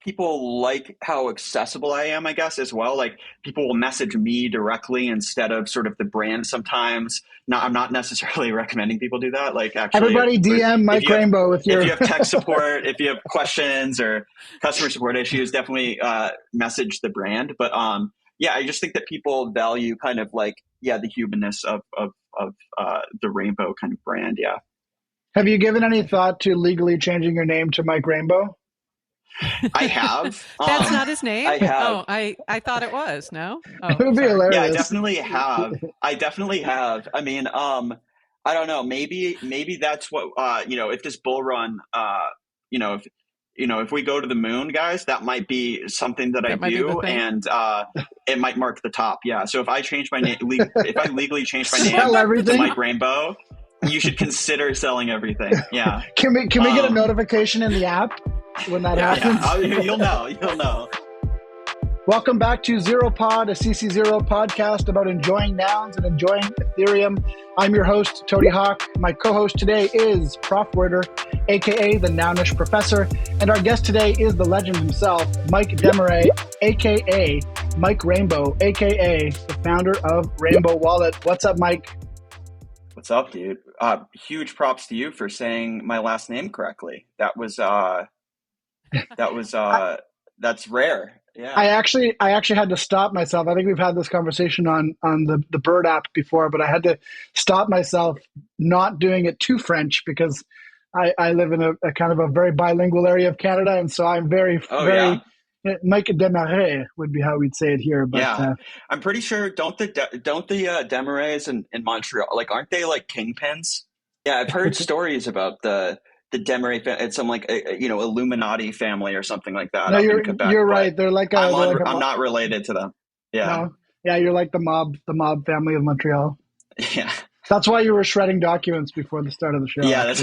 people like how accessible I am, I guess, as well. Like people will message me directly instead of sort of the brand sometimes. Not, I'm not necessarily recommending people do that. Like actually, Everybody DM if Mike you have Rainbow with if your you have tech support, if you have questions or customer support issues, definitely message the brand. But yeah, I just think that people value kind of like the humanness of the Rainbow kind of brand. Yeah. Have you given any thought to legally changing your name to Mike Rainbow? I have. That's not his name? I have. Oh, I thought it was. No? It Oh, would be sorry. Yeah, I hilarious. definitely have. I definitely have. I mean, I don't know. Maybe that's what if this bull run, if if we go to the moon, guys, that might be something that I That might be the do, thing. and it might mark the top. Yeah. So if I change my name, if I legally change my name Sell to everything. Mike Rainbow, you should consider selling everything. Yeah. Can we get a notification in the app when that happens? Yeah, you'll know. You'll know. Welcome back to ZeroPod, a CC0 podcast about enjoying nouns and enjoying Ethereum. I'm your host, Tony Hawk. My co-host today is Prof Werder, aka the Nounish Professor, and our guest today is the legend himself, Mike Demarais, aka Mike Rainbow, aka the founder of Rainbow Wallet. What's up, Mike? What's up, dude? Huge props to you for saying my last name correctly. That's rare. Yeah. I actually had to stop myself. I think we've had this conversation on the Bird app before, but I had to stop myself not doing it too French because I live in a kind of a very bilingual area of Canada, and so I'm very Mike Demarais would be how we'd say it here. But yeah, I'm pretty sure don't the Demarais in Montreal, like, aren't they like kingpins? Yeah, I've heard stories about the Demarais. It's some like Illuminati family or something like that. No, up in Quebec, you're right. They're like I'm not related to them. Yeah, no, yeah, you're like the mob family of Montreal. Yeah, that's why you were shredding documents before the start of the show. Yeah,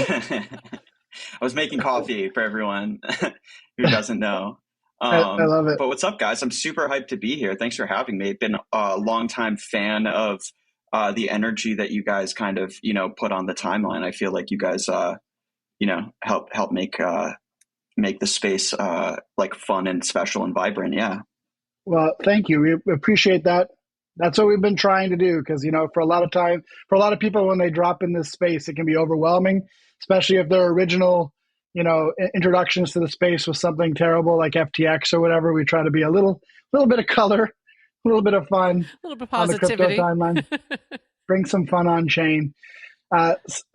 I was making coffee for everyone who doesn't know. I love it. But what's up, guys? I'm super hyped to be here. Thanks for having me. I've been a longtime fan of the energy that you guys kind of, put on the timeline. I feel like you guys, help make the space like fun and special and vibrant. Yeah. Well, thank you. We appreciate that. That's what we've been trying to do because, for a lot of people, when they drop in this space, it can be overwhelming, especially if their original introductions to the space was something terrible like FTX or whatever. We try to be a little bit of color, a little bit of fun, a little bit of positivity on the crypto timeline, bring some fun on chain.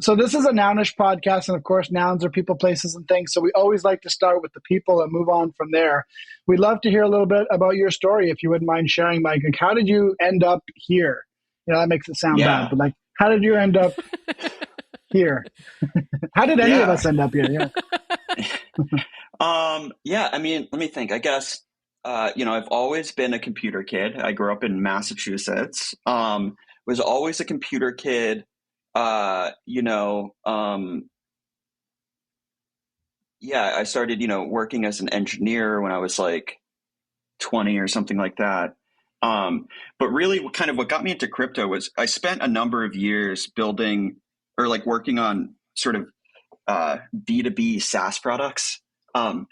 So this is a nounish podcast, and of course, nouns are people, places, and things. So we always like to start with the people and move on from there. We'd love to hear a little bit about your story, if you wouldn't mind sharing, Mike. Like, how did you end up here? That makes it sound bad, but like, how did you end up here? How did any of us end up here? Yeah. I mean, let me think. I guess, I've always been a computer kid. I grew up in Massachusetts. Was always a computer kid. I started, working as an engineer when I was like 20 or something like that. But really what got me into crypto was I spent a number of years building or like working on sort of B2B SaaS products,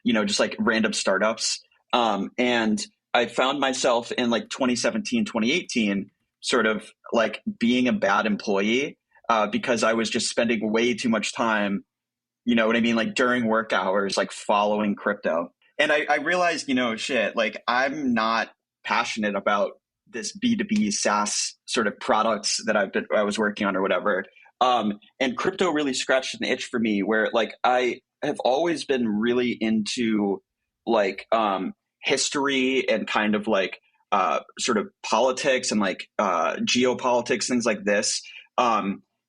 just like random startups. And I found myself in like 2017, 2018, sort of like being a bad employee because I was just spending way too much time, like during work hours, like following crypto. And I realized, like I'm not passionate about this B2B SaaS sort of products that I was working on or whatever. And crypto really scratched an itch for me where like I have always been really into like history and kind of like sort of politics and like geopolitics, things like this.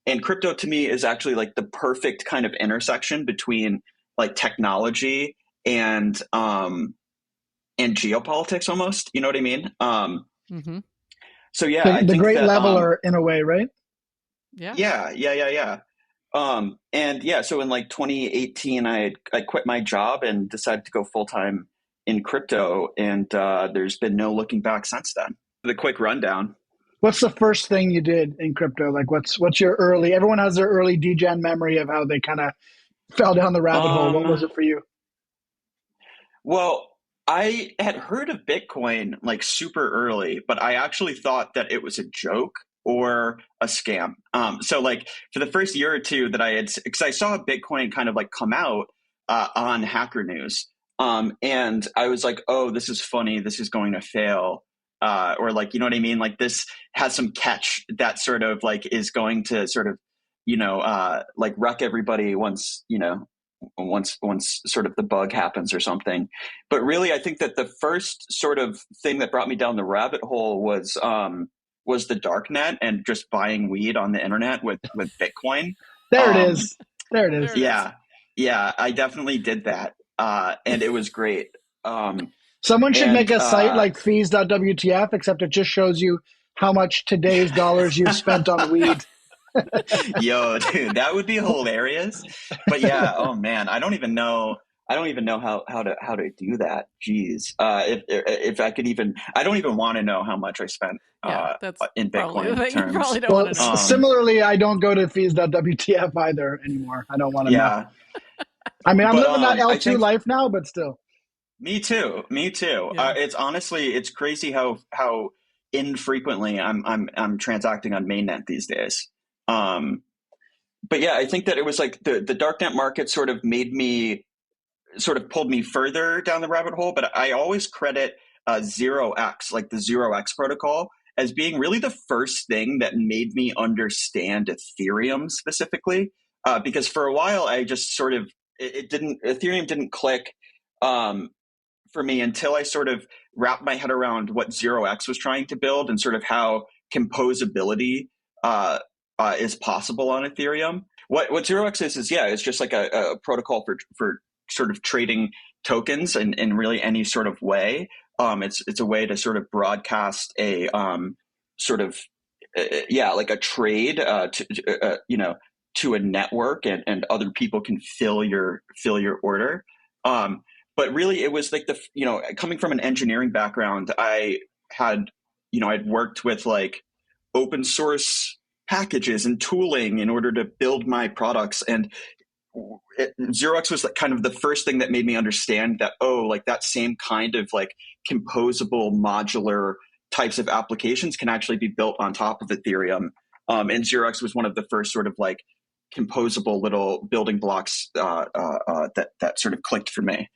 And crypto to me is actually like the perfect kind of intersection between like technology and geopolitics almost, you know what I mean? Mm-hmm. So yeah, the great leveler in a way, right? Yeah. And yeah, so in like 2018, I quit my job and decided to go full-time in crypto. And there's been no looking back since then. The quick rundown. What's the first thing you did in crypto? Like what's your early, everyone has their early degen memory of how they kind of fell down the rabbit hole. What was it for you? Well, I had heard of Bitcoin like super early, but I actually thought that it was a joke or a scam. So like for the first year or two that I had, because I saw Bitcoin kind of like come out on Hacker News, and I was like, oh, this is funny. This is going to fail. Or like, you know what I mean? Like this has some catch that sort of like is going to sort of, like wreck everybody once sort of the bug happens or something. But really, I think that the first sort of thing that brought me down the rabbit hole was the darknet and just buying weed on the internet with Bitcoin. There it is. There it is. Yeah, I definitely did that, and it was great. Someone should make a site like fees.wtf, except it just shows you how much today's dollars you've spent on weed. Yo, dude, that would be hilarious. But yeah, oh man, I don't even know how to do that. Jeez, if I could even, I don't even want to know how much I spent in Bitcoin terms. You probably don't want to know. Similarly, I don't go to fees.wtf either anymore. I don't want to know. I mean, I'm living that L2 life now, but still. Me too. Yeah. It's crazy how infrequently I'm transacting on mainnet these days. But yeah, I think that it was like the darknet market sort of pulled me further down the rabbit hole. But I always credit 0x, like the 0x protocol, as being really the first thing that made me understand Ethereum specifically. Because for a while I just sort of Ethereum didn't click for me until I sort of wrapped my head around what 0x was trying to build and sort of how composability is possible on Ethereum. What 0x is it's just like a protocol for sort of trading tokens in really any sort of way. It's a way to sort of broadcast a like a trade to a network, and other people can fill your order. But really, it was like coming from an engineering background, I'd worked with like open source packages and tooling in order to build my products. And 0x was like kind of the first thing that made me understand that, like that same kind of like composable modular types of applications can actually be built on top of Ethereum. And 0x was one of the first sort of like composable little building blocks that sort of clicked for me.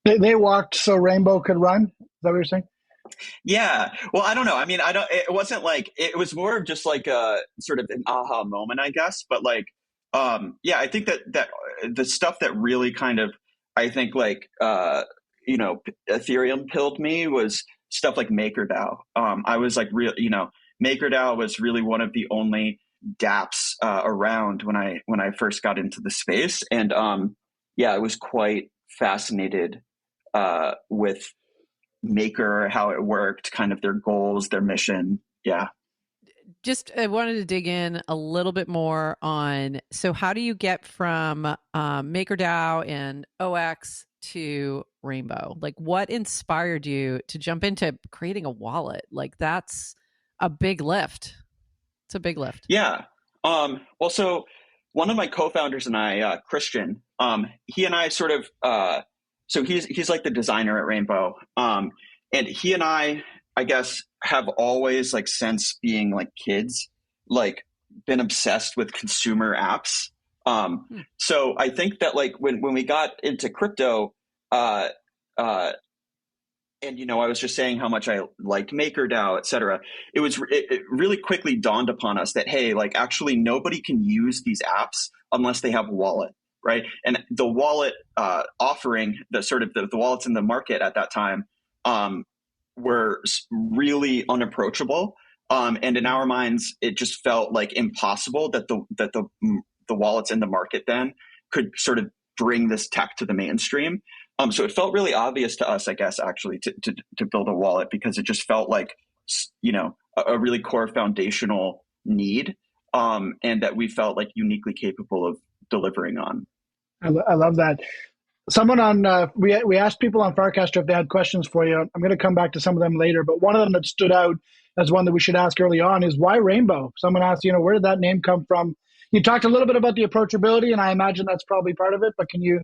They walked so Rainbow could run? Is that what you're saying? Yeah. Well, I don't know. I mean, it wasn't like, it was more of just like a sort of an aha moment, I guess. But like, I think that the stuff that really kind of, I think like, Ethereum pilled me was stuff like MakerDAO. I was like, MakerDAO was really one of the only dApps around when I first got into the space. And I was quite fascinated with Maker, how it worked, kind of their goals, their mission. Yeah. Just I wanted to dig in a little bit more on, so how do you get from MakerDAO and OX to Rainbow? Like what inspired you to jump into creating a wallet? Like that's a big lift. It's a big lift. Yeah. Well, so one of my co-founders and I, Christian, he and I sort of, so he's like the designer at Rainbow. And he and I guess, have always like since being like kids, like been obsessed with consumer apps. So I think that like when we got into crypto, and I was just saying how much I liked MakerDAO, et cetera. It really quickly dawned upon us that, hey, like actually nobody can use these apps unless they have a wallet, right? And the wallet offering, the wallets in the market at that time were really unapproachable. And in our minds, it just felt like impossible that the wallets in the market then could sort of bring this tech to the mainstream. So it felt really obvious to us, I guess, actually, to build a wallet, because it just felt like, a really core foundational need, and that we felt like uniquely capable of delivering on. I love that. Someone on, we asked people on Farcaster if they had questions for you. I'm going to come back to some of them later, but one of them that stood out as one that we should ask early on is, why Rainbow? Someone asked, where did that name come from? You talked a little bit about the approachability, and I imagine that's probably part of it, but can you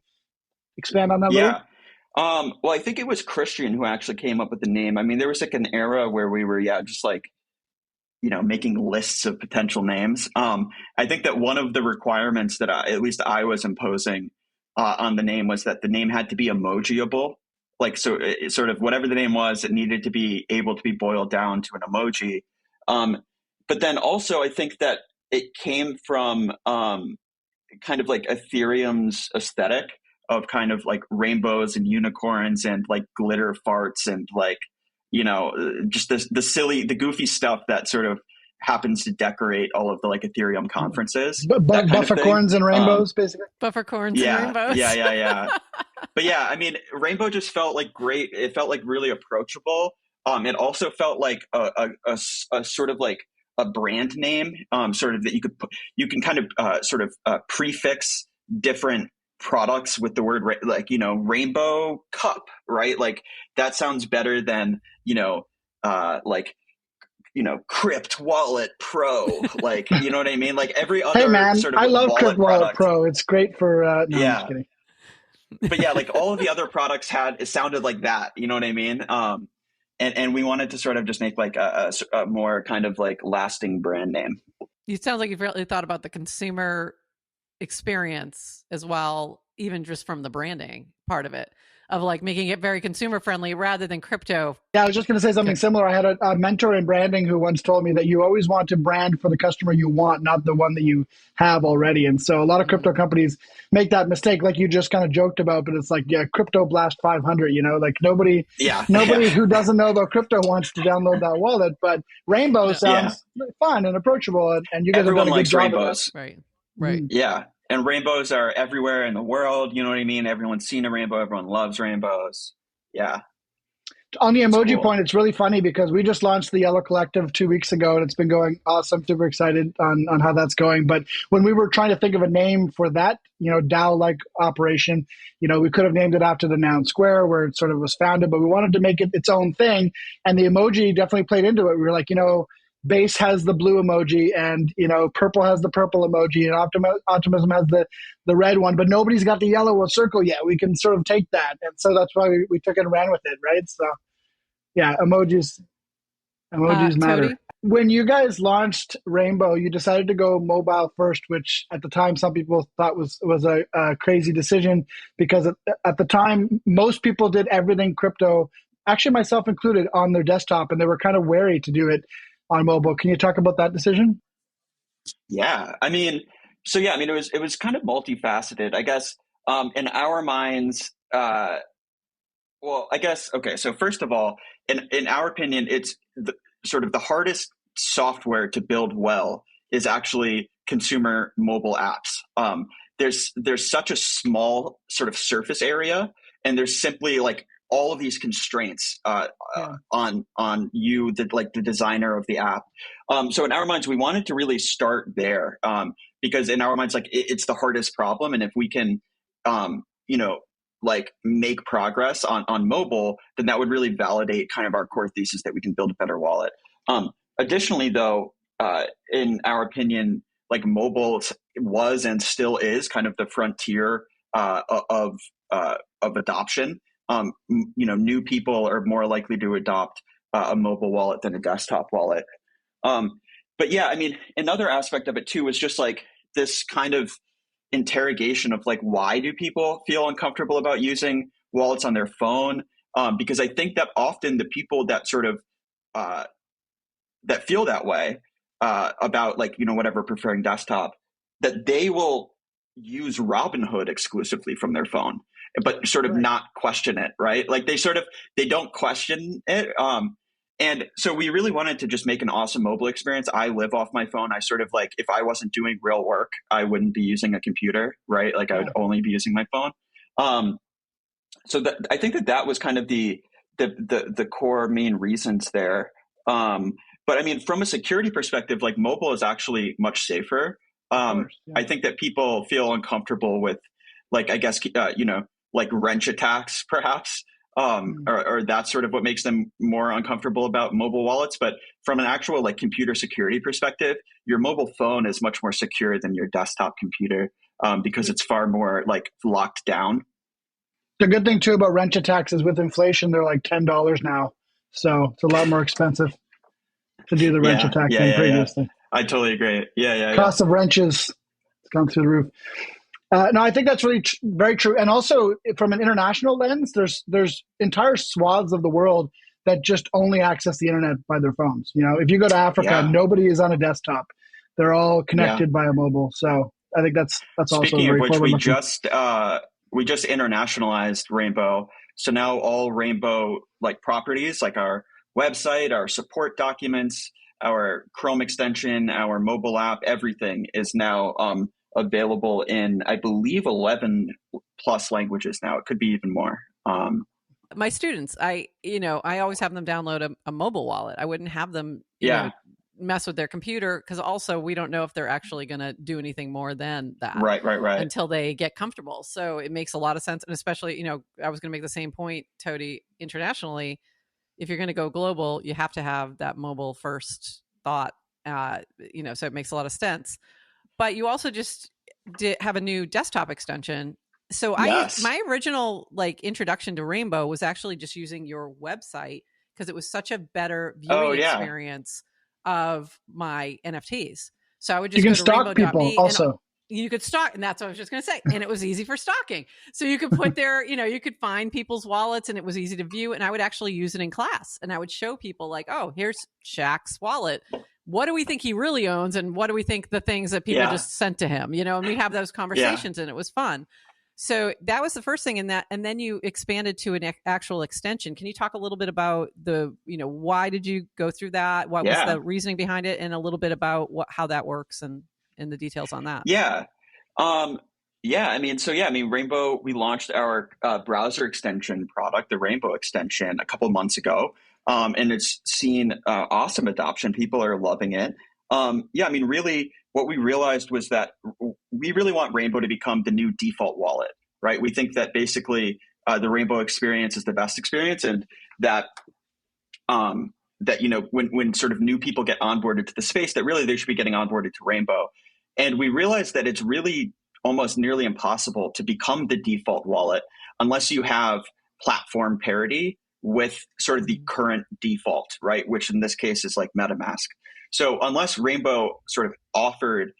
expand on that a little? Well, I think it was Christian who actually came up with the name. I mean, there was like an era where we were, yeah, just like, making lists of potential names. I think that one of the requirements that at least I was imposing on the name was that the name had to be emojiable. Like, so it sort of whatever the name was, it needed to be able to be boiled down to an emoji. But then also, I think that it came from kind of like Ethereum's aesthetic of kind of like rainbows and unicorns and like glitter farts and like, just the goofy stuff that sort of happens to decorate all of the like Ethereum conferences, that kind of thing. Buffercorns and rainbows, basically. Buffercorns and Yeah, rainbows. yeah. But yeah, I mean, rainbow just felt like great. It felt like really approachable. It also felt like a sort of like a brand name, sort of that you can kind of sort of prefix different products with the word like rainbow cup, right? Like that sounds better than like CryptWallet Pro, like you know what I mean? Like every Hey other man, sort of I love wallet CryptWallet product. Pro. It's great for no, I'm just Yeah, kidding. but yeah, like all of the other products it sounded like that. You know what I mean? And we wanted to sort of just make like a more kind of like lasting brand name. You sound like you've really thought about the consumer experience as well, even just from the branding part of it, of like making it very consumer friendly rather than crypto. Yeah, I was just going to say something similar. I had a mentor in branding who once told me that you always want to brand for the customer you want, not the one that you have already. And so a lot of crypto companies make that mistake, like you just kind of joked about. But it's like, yeah, Crypto Blast 500. Like nobody who doesn't know about crypto wants to download that wallet. But Rainbow sounds fun and approachable, and you guys Everyone have done a good likes job rainbows, of that. Right. Yeah, and rainbows are everywhere in the world. You know what I mean? Everyone's seen a rainbow. Everyone loves rainbows. Yeah. On the emoji cool. point, it's really funny because we just launched the Yellow Collective 2 weeks ago, and it's been going awesome. Super excited on how that's going. But when we were trying to think of a name for that, DAO-like operation, we could have named it after the Noun Square where it sort of was founded, but we wanted to make it its own thing. And the emoji definitely played into it. We were like, Base has the blue emoji, and Purple has the purple emoji, and Optimism has the red one, but nobody's got the yellow circle yet. We can sort of take that, and so that's why we took it and ran with it, right? So, yeah, emojis matter. Tony? When you guys launched Rainbow, you decided to go mobile first, which at the time some people thought was a crazy decision because at the time most people did everything crypto, actually myself included, on their desktop, and they were kind of wary to do it on mobile. Can you talk about that decision? Yeah, I mean, it was kind of multifaceted, I guess. In our minds, well, I guess okay. So first of all, in our opinion, it's sort of the hardest software to build well is actually consumer mobile apps. There's such a small sort of surface area, and there's simply like all of these constraints on you, the designer of the app. So in our minds, we wanted to really start there because in our minds, like it's the hardest problem, and if we can, like make progress on mobile, then that would really validate kind of our core thesis that we can build a better wallet. Additionally, though, in our opinion, like mobile was and still is kind of the frontier of adoption. New people are more likely to adopt a mobile wallet than a desktop wallet. But yeah, I mean, another aspect of it too is just like this kind of interrogation of like, why do people feel uncomfortable about using wallets on their phone? Because I think that often the people that sort of that feel that way about like, whatever, preferring desktop, that they will use Robinhood exclusively from their phone, but sort of not question it, right? Like they don't question it. And so we really wanted to just make an awesome mobile experience. I live off my phone. I sort of like, if I wasn't doing real work, I wouldn't be using a computer, right? Like I would only be using my phone. So I think that was kind of the core main reasons there. But I mean, from a security perspective, like mobile is actually much safer. I think that people feel uncomfortable with, like, I guess, like wrench attacks, perhaps, or that's sort of what makes them more uncomfortable about mobile wallets. But from an actual like computer security perspective, your mobile phone is much more secure than your desktop computer because it's far more like locked down. The good thing too about wrench attacks is with inflation, they're like $10 now. So it's a lot more expensive to do the wrench Yeah, attack yeah, than yeah, yeah. previously. I totally agree. Yeah, yeah, yeah. Cost of wrenches has gone through the roof. No, I think that's really very true. And also from an international lens, there's entire swaths of the world that just only access the internet by their phones. You know, if you go to Africa, Yeah, nobody is on a desktop. They're all yeah. connected via mobile. So I think that's also Speaking of very which, forward looking. we just internationalized Rainbow. So now all Rainbow like properties, like our website, our support documents, our Chrome extension, our mobile app, everything is now available in, I believe, 11 plus languages now. It could be even more. My students, I always have them download a mobile wallet. I wouldn't have them, mess with their computer, because also we don't know if they're actually going to do anything more than that right until they get comfortable. So it makes a lot of sense. And especially, I was going to make the same point, Tody, internationally, if you're going to go global, you have to have that mobile first thought, so it makes a lot of sense. But you also just did have a new desktop extension. So Yes. my original like introduction to Rainbow was actually just using your website, because it was such a better viewing experience of my NFTs. So I would just you can go to stalk people also. And you could stalk, and that's what I was just going to say. And it was easy for stalking. So you could put there, you could find people's wallets, and it was easy to view. And I would actually use it in class, and I would show people like, oh, here's Shaq's wallet. What do we think he really owns? And what do we think the things that people just sent to him, and we have those conversations and it was fun. So that was the first thing in that. And then you expanded to an actual extension. Can you talk a little bit about why did you go through that? What was the reasoning behind it? And a little bit about how that works and the details on that. Yeah. Rainbow, we launched our browser extension product, the Rainbow extension, a couple months ago. And it's seen awesome adoption. People are loving it. Really, what we realized was that we really want Rainbow to become the new default wallet, right? We think that basically the Rainbow experience is the best experience, and that when sort of new people get onboarded to the space, that really they should be getting onboarded to Rainbow. And we realized that it's really almost nearly impossible to become the default wallet unless you have platform parity with sort of the current default, right? Which in this case is like MetaMask. So unless Rainbow sort of offered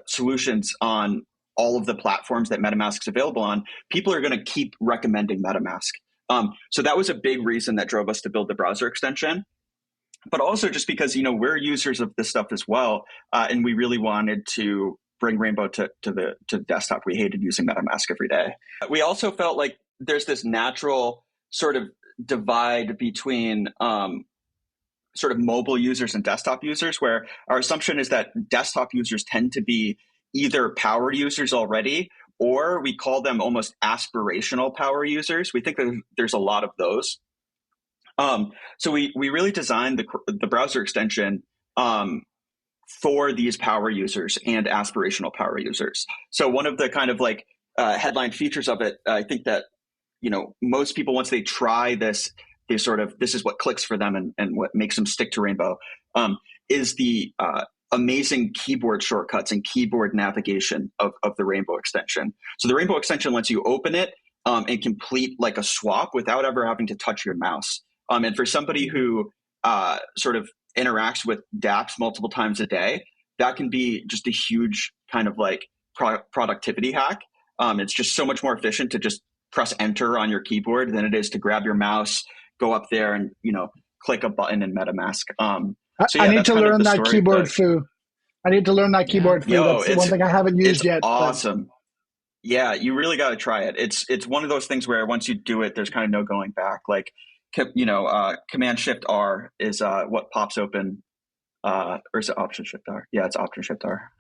solutions on all of the platforms that MetaMask is available on, people are going to keep recommending MetaMask. So that was a big reason that drove us to build the browser extension. But also just because, we're users of this stuff as well. And we really wanted to bring Rainbow to the desktop. We hated using MetaMask every day. We also felt like there's this natural sort of divide between sort of mobile users and desktop users, where our assumption is that desktop users tend to be either power users already, or we call them almost aspirational power users. We think that there's a lot of those. So we really designed the browser extension for these power users and aspirational power users. So one of the kind of like headline features of it, I think that most people, once they try this is what clicks for them and what makes them stick to Rainbow, is the amazing keyboard shortcuts and keyboard navigation of the Rainbow extension. So the Rainbow extension lets you open it and complete like a swap without ever having to touch your mouse. And for somebody who sort of interacts with dApps multiple times a day, that can be just a huge kind of like productivity hack. It's just so much more efficient to just press enter on your keyboard than it is to grab your mouse, go up there and, click a button in MetaMask. I need to learn that keyboard foo. I need to learn that keyboard foo. That's one thing I haven't used yet. Awesome. But... Yeah, you really got to try it. It's one of those things where once you do it, there's kind of no going back. Like, Command Shift R is what pops open, or is it Option Shift R? Yeah, it's Option Shift R.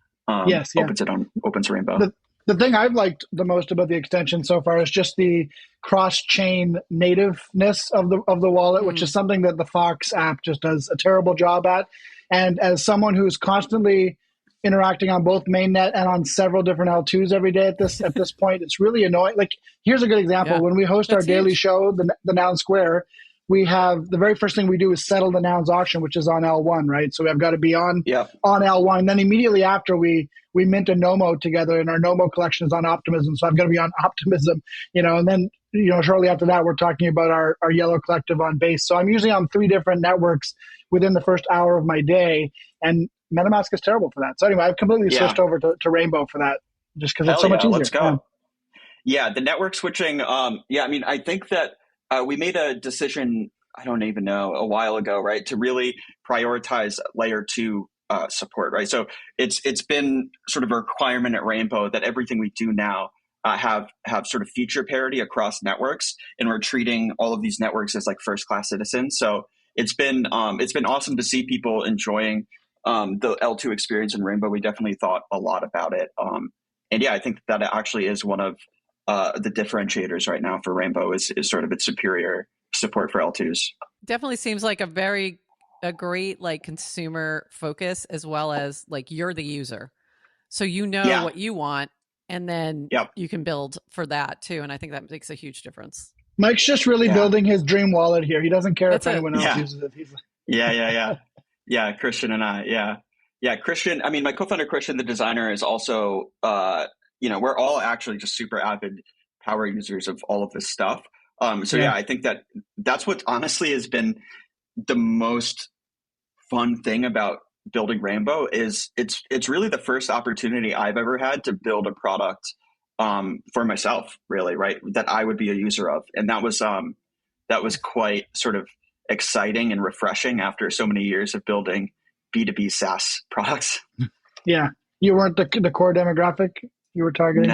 Opens Rainbow. The thing I've liked the most about the extension so far is just the cross-chain nativeness of the wallet, which is something that the Fox app just does a terrible job at. And as someone who's constantly interacting on both mainnet and on several different L2s every day at this point, it's really annoying. Like, here's a good example. When we host our daily show, the Noun Square, we have the very first thing we do is settle the Nouns auction, which is on L1, right? So we have got to be on L1. And then immediately after we mint a Nomo together, and our Nomo collection is on Optimism. So I've got to be on Optimism, and then, shortly after that, we're talking about our Yellow Collective on Base. So I'm usually on 3 different networks within the first hour of my day. And MetaMask is terrible for that. So anyway, I've completely switched over to Rainbow for that, just because it's so much easier. Let's go. Yeah, the network switching. I think that we made a decision, I don't even know, a while ago, right, to really prioritize layer 2 support, right? So it's been sort of a requirement at Rainbow that everything we do now have sort of feature parity across networks, and we're treating all of these networks as like first class citizens. So it's been awesome to see people enjoying the L2 experience in Rainbow. We definitely thought a lot about it, and I think that actually is one of the differentiators right now for Rainbow is sort of its superior support for L2s. Definitely seems like a great like consumer focus, as well as like you're the user, so what you want, and then you can build for that too. And I think that makes a huge difference. Mike's just really building his dream wallet here. He doesn't care if anyone else uses it. He's like, Christian and I, Christian. I mean, my co-founder Christian, the designer, is also we're all actually just super avid power users of all of this stuff. I think that's what honestly has been the most fun thing about building Rainbow is it's really the first opportunity I've ever had to build a product for myself, really, right, that I would be a user of. And that was quite sort of exciting and refreshing after so many years of building B2B SaaS products. Yeah. You weren't the core demographic you were targeting?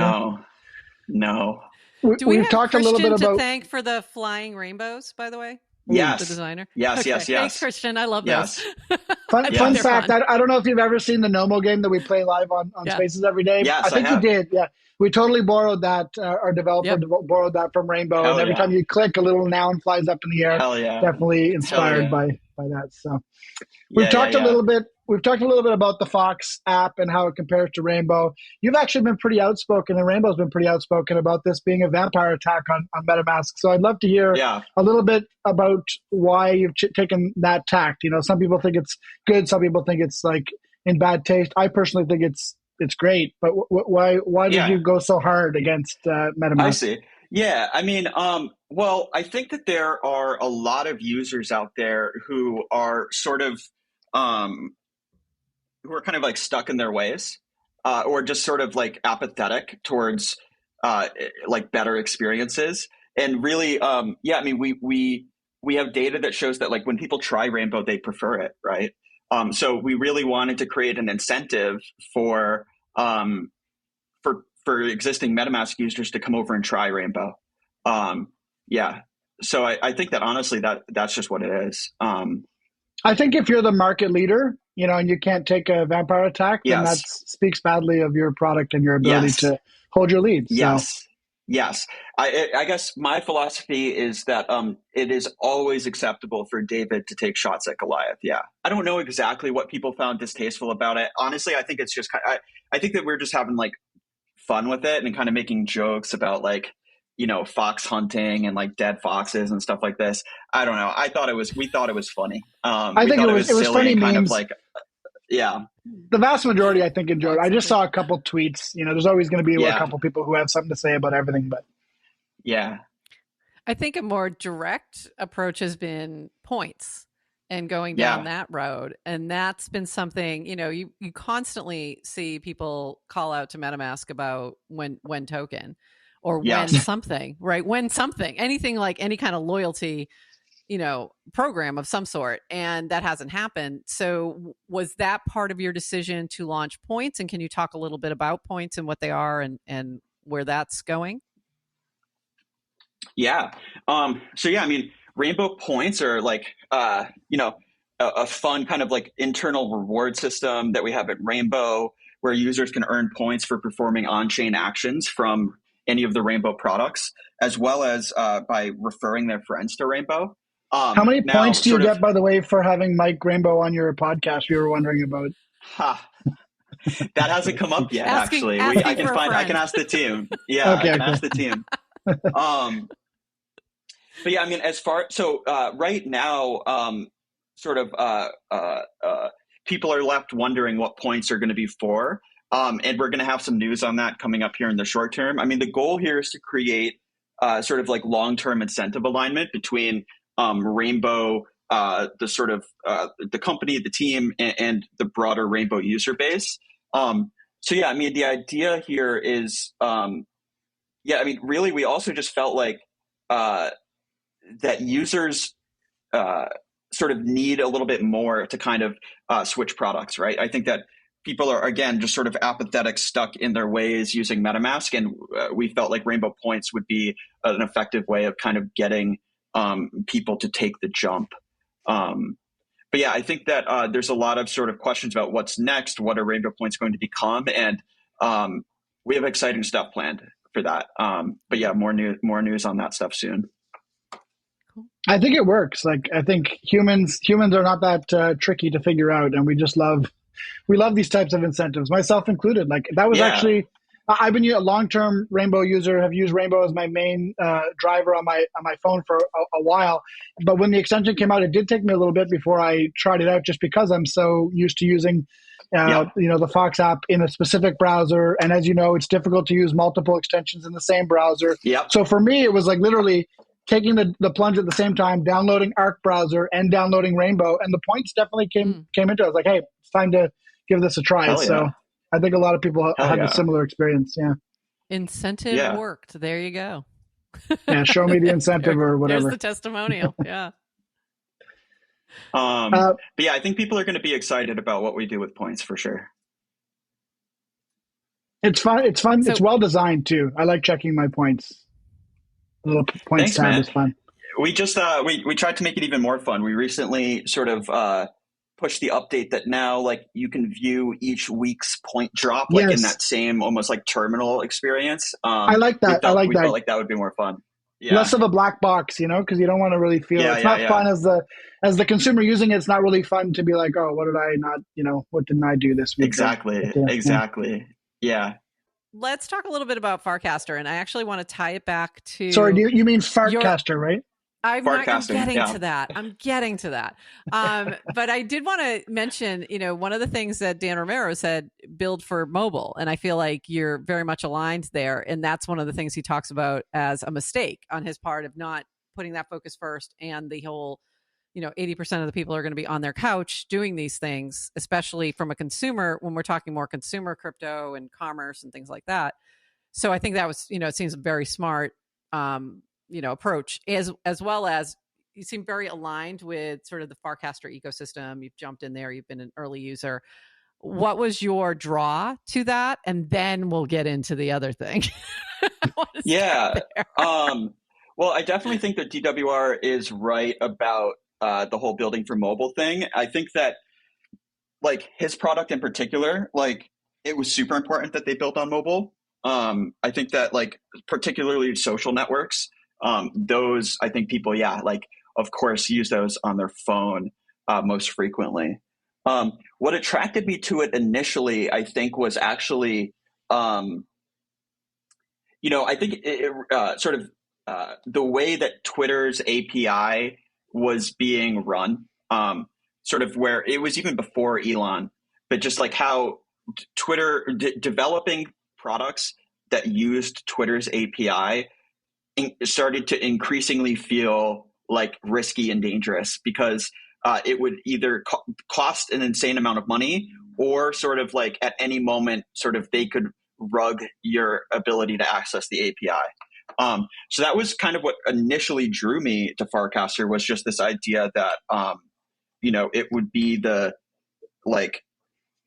No. Do we have talked Christian a little bit about thank for the flying rainbows, by the way? Yes. The designer? Yes. Thanks, Christian. I love this. Fun fact, I don't know if you've ever seen the Nomo game that we play live on Spaces every day. Yes, I think you did. Yeah. We totally borrowed that. Our developer borrowed that from Rainbow. And every time you click, a little noun flies up in the air. Definitely inspired by that. So we've talked a little bit. We've talked a little bit about the Fox app and how it compares to Rainbow. You've actually been pretty outspoken, and Rainbow's been pretty outspoken about this being a vampire attack on MetaMask. So I'd love to hear a little bit about why you've taken that tact. Some people think it's good. Some people think it's like in bad taste. I personally think it's great. But why did you go so hard against MetaMask? I see. Yeah, I mean, well, I think that there are a lot of users out there who are sort of who are kind of like stuck in their ways, or just sort of like apathetic towards like better experiences. And really, I mean, we have data that shows that like when people try Rainbow, they prefer it, right? So we really wanted to create an incentive for existing MetaMask users to come over and try Rainbow. So I think that honestly that's just what it is. I think if you're the market leader, and you can't take a vampire attack, then that speaks badly of your product and your ability to hold your lead. So. Yes. I guess my philosophy is that it is always acceptable for David to take shots at Goliath. Yeah. I don't know exactly what people found distasteful about it. Honestly, I think it's just I think that we're just having like fun with it and kind of making jokes about like, fox hunting and like dead foxes and stuff like this. I don't know. We thought it was funny. I think it was funny kind memes. Of like, the vast majority, I think, enjoyed it. I just saw a couple tweets. There's always going to be a couple people who have something to say about everything, but I think a more direct approach has been points and going down that road. And that's been something, you constantly see people call out to MetaMask about when token or when something, right? When something, anything like any kind of loyalty, program of some sort. And that hasn't happened. So was that part of your decision to launch points? And can you talk a little bit about points and what they are and where that's going? Yeah. I mean, Rainbow points are like, a fun kind of like internal reward system that we have at Rainbow where users can earn points for performing on-chain actions from any of the Rainbow products, as well as by referring their friends to Rainbow. How many points do you get, by the way, for having Mike Rainbow on your podcast? We were wondering about. That hasn't come up yet, actually. I can ask the team. Yeah, okay, I can ask the team. But yeah, I mean, right now, sort of people are left wondering what points are going to be for. And we're going to have some news on that coming up here in the short term. I mean, the goal here is to create sort of like long-term incentive alignment between Rainbow, the company, the team, and the broader Rainbow user base. So yeah, I mean, the idea here is, really, we also just felt like that users sort of need a little bit more to kind of switch products, right? I think that people are, again, just sort of apathetic, stuck in their ways using MetaMask. And we felt like Rainbow Points would be an effective way of kind of getting people to take the jump. But yeah, I think that there's a lot of sort of questions about what's next, what are Rainbow Points going to become? And we have exciting stuff planned for that. But yeah, more news on that stuff soon. I think it works. Like, I think humans are not that tricky to figure out, and we love these types of incentives, myself included. Like, that was actually, I've been a long-term Rainbow user, have used Rainbow as my main driver on my phone for a while. But when the extension came out, it did take me a little bit before I tried it out, just because I'm so used to using the Fox app in a specific browser. And as you know, it's difficult to use multiple extensions in the same browser. Yep. So for me, it was like literally taking the plunge at the same time, downloading Arc browser and downloading Rainbow. And the points definitely came into it. I was like, hey, it's time to give this a try. Hell so yeah. I think a lot of people had a similar experience. Yeah. Incentive worked. There you go. Yeah. Show me the incentive or whatever. There's the testimonial. Yeah. But yeah, I think people are going to be excited about what we do with points for sure. It's fun. It's fun. So, it's well designed too. I like checking my points. The little points tab is fun. We just we tried to make it even more fun. We recently sort of pushed the update that now like you can view each week's point drop like in that same almost like terminal experience. I like that. We felt like that would be more fun. Yeah. Less of a black box, because you don't want to really feel it's not fun as the consumer using it. It's not really fun to be like, oh, what did I not, what didn't I do this week? Exactly. Yeah. Let's talk a little bit about Farcaster, and I actually want to tie it back to. Sorry, you mean Fartcaster, right? I'm getting to that. But I did want to mention, one of the things that Dan Romero said, build for mobile. And I feel like you're very much aligned there. And that's one of the things he talks about as a mistake on his part of not putting that focus first. And the whole, 80% of the people are going to be on their couch doing these things, especially from a consumer, when we're talking more consumer crypto and commerce and things like that. So I think that was, it seems a very smart, approach, as well as you seem very aligned with sort of the Farcaster ecosystem. You've jumped in there. You've been an early user. What was your draw to that? And then we'll get into the other thing. Well, I definitely think that DWR is right about the whole building for mobile thing. I think that like his product in particular, like it was super important that they built on mobile. I think that like particularly social networks, those, I think people, of course, use those on their phone most frequently. What attracted me to it initially, I think, was actually, I think the way that Twitter's API was being run, sort of where it was even before Elon, but just like how Twitter developing products that used Twitter's API started to increasingly feel like risky and dangerous because it would either cost an insane amount of money or sort of like at any moment sort of they could rug your ability to access the API. So that was kind of what initially drew me to Farcaster, was just this idea that, it would be the like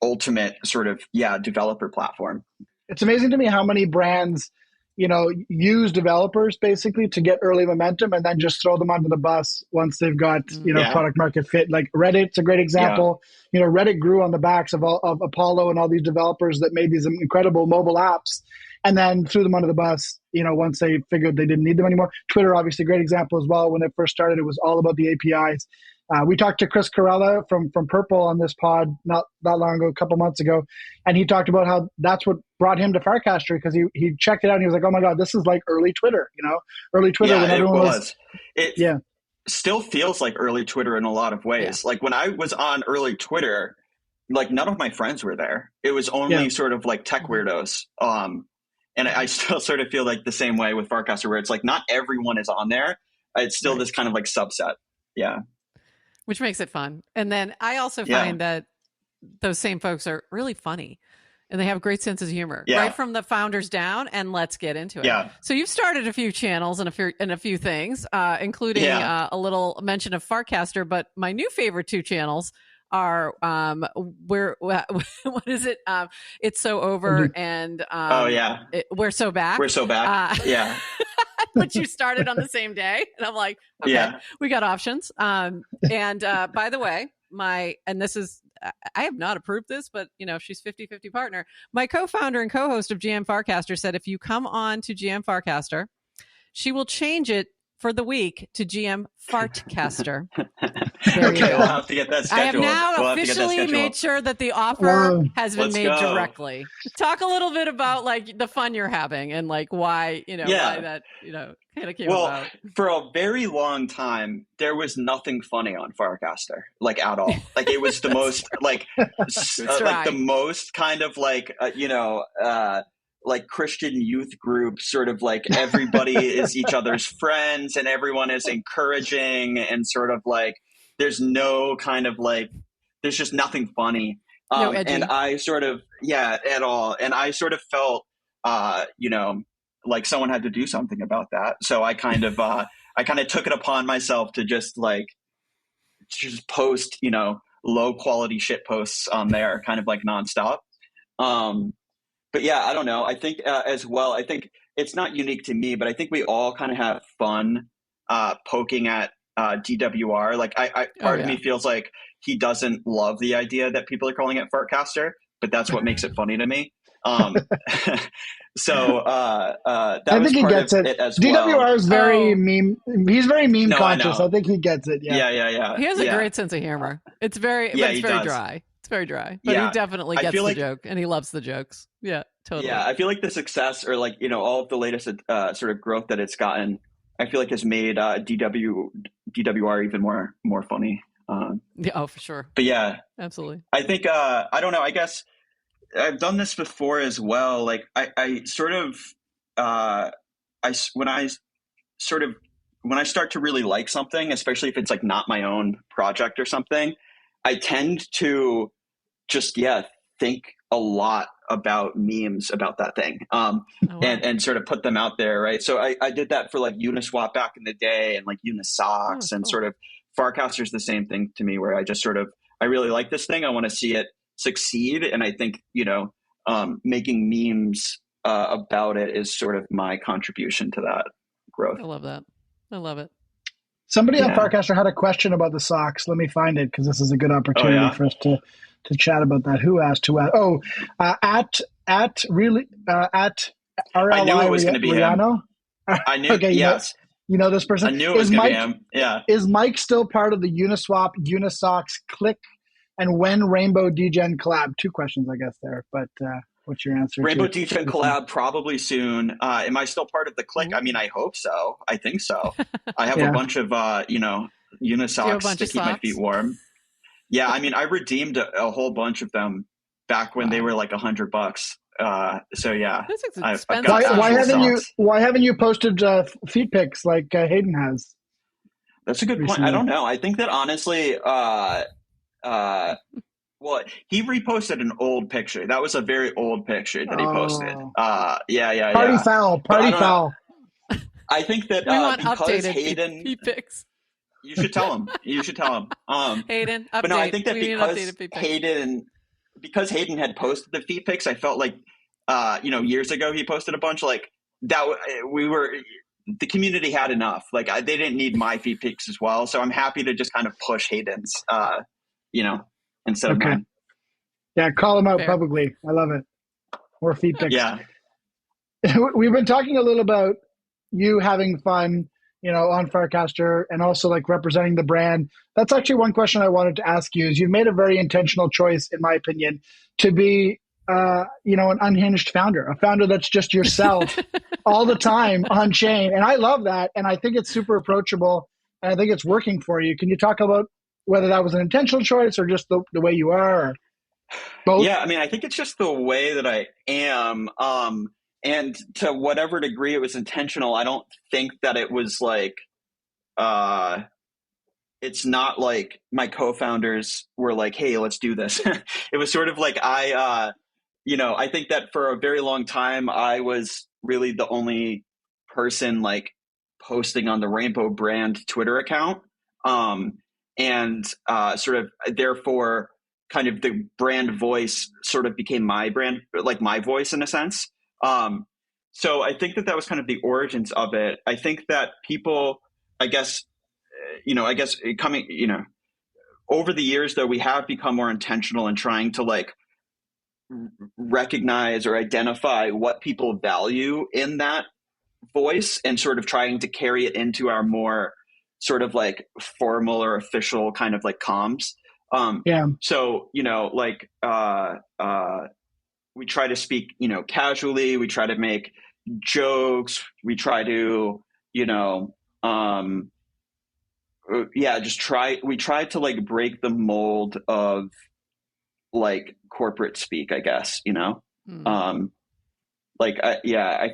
ultimate sort of, developer platform. It's amazing to me how many brands, use developers basically to get early momentum and then just throw them under the bus once they've got, product market fit. Like Reddit's a great example. Yeah. Reddit grew on the backs of Apollo and all these developers that made these incredible mobile apps and then threw them under the bus, once they figured they didn't need them anymore. Twitter, obviously, a great example as well. When it first started, it was all about the APIs. We talked to Chris Corella from Purple on this pod not that long ago, a couple months ago, and he talked about how that's what brought him to Farcaster, because he checked it out and he was like, oh my God, this is like early Twitter, early Twitter when everyone was. It still feels like early Twitter in a lot of ways. Like when I was on early Twitter, like none of my friends were there. It was only sort of like tech weirdos. And I still sort of feel like the same way with Farcaster, where it's like not everyone is on there. It's still this kind of like subset. Yeah. Which makes it fun. And then I also find that those same folks are really funny and they have a great sense of humor, right from the founders down. And let's get into it. Yeah. So you've started a few channels and a few things, including a little mention of Fartcaster. But my new favorite two channels are what is it? It's So Over and We're So Back. We're So Back. Yeah. Which you started on the same day. And I'm like, okay, we got options. And by the way, this is, I have not approved this, but she's 50-50 partner. My co-founder and co-host of GM Farcaster said, if you come on to GM Farcaster, she will change it for the week to GM Fartcaster. Okay, we'll have to get that scheduled. I have now officially made sure that the offer has been made directly. Talk a little bit about like the fun you're having and like why, why that, kind of came about. For a very long time, there was nothing funny on Farcaster, like at all. Like it was the most like the most kind of like, like Christian youth group, sort of like everybody is each other's friends and everyone is encouraging and sort of like, there's no kind of like, there's just nothing funny. And I sort of, at all. And I sort of felt, like someone had to do something about that. So I kind of took it upon myself to just post, low quality shit posts on there kind of like nonstop. But yeah, I don't know. I think as well, I think it's not unique to me, but I think we all kind of have fun poking at DWR. Like part of me feels like he doesn't love the idea that people are calling it Fartcaster, but that's what makes it funny to me. So that I think he gets it as well. DWR is very meme. He's very meme conscious. I think he gets it. Yeah. He has a great sense of humor. It's very, it's very dry. It's very dry, but he definitely gets the joke and he loves the jokes. Yeah, totally. Yeah, I feel like the success or like, all of the latest sort of growth that it's gotten, I feel like has made DWR even more funny. For sure. But yeah, absolutely. I think, I don't know, I guess I've done this before as well. Like I sort of, when I start to really like something, especially if it's like not my own project or something, I tend to just, think a lot about memes about that thing and sort of put them out there. Right. So I did that for like Uniswap back in the day and like Unisocks and sort of Farcaster's the same thing to me where I just sort of, I really like this thing. I want to see it succeed. And I think, making memes about it is sort of my contribution to that growth. I love that. I love it. Somebody on Farcaster had a question about the socks. Let me find it because this is a good opportunity for us to chat about that. Who asked? At RLI I knew it was going to be him. I knew. Okay, yes. You know this person. I knew it was going to be him. Yeah. Is Mike still part of the Uniswap, Unisocks click? And when Rainbow Degen collab? Two questions, I guess there. But what's your answer? Rainbow Degen collab probably soon. Am I still part of the click? I mean, I hope so. I think so. I have a bunch of Unisocks to keep my feet warm. Yeah, I mean, I redeemed a whole bunch of them back when they were like $100. So yeah, I've got why haven't you posted feet pics like Hayden has? That's a good point. I don't know. I think that honestly, well, he reposted an old picture. That was a very old picture that he posted. Party foul. I think that we want because Hayden, feet pics. You should tell him. Hayden, update. But no, I think that because Hayden had posted the feet pics, I felt like, years ago he posted a bunch like that. The community had enough. Like they didn't need my feet pics as well. So I'm happy to just kind of push Hayden's, instead of mine. Yeah, call him out publicly. I love it. More feet pics. Yeah. We've been talking a little about you having fun on Farcaster and also like representing the brand. That's actually one question I wanted to ask you is you've made a very intentional choice, in my opinion, to be, an unhinged founder, a founder that's just yourself all the time on chain. And I love that. And I think it's super approachable and I think it's working for you. Can you talk about whether that was an intentional choice or just the way you are or both? Yeah, I mean, I think it's just the way that I am. And to whatever degree it was intentional, I don't think that it was like, it's not like my co-founders were like, hey, let's do this. It was sort of like I think that for a very long time, I was really the only person like posting on the Rainbow brand Twitter account. And sort of therefore kind of the brand voice sort of became my brand, like my voice in a sense. So I think that was kind of the origins of it. I think that people, I guess coming, over the years though, we have become more intentional in trying to like recognize or identify what people value in that voice and sort of trying to carry it into our more sort of like formal or official kind of like comms. So, we try to speak, casually, we try to make jokes, we try to, we try to like break the mold of like corporate speak, I guess, I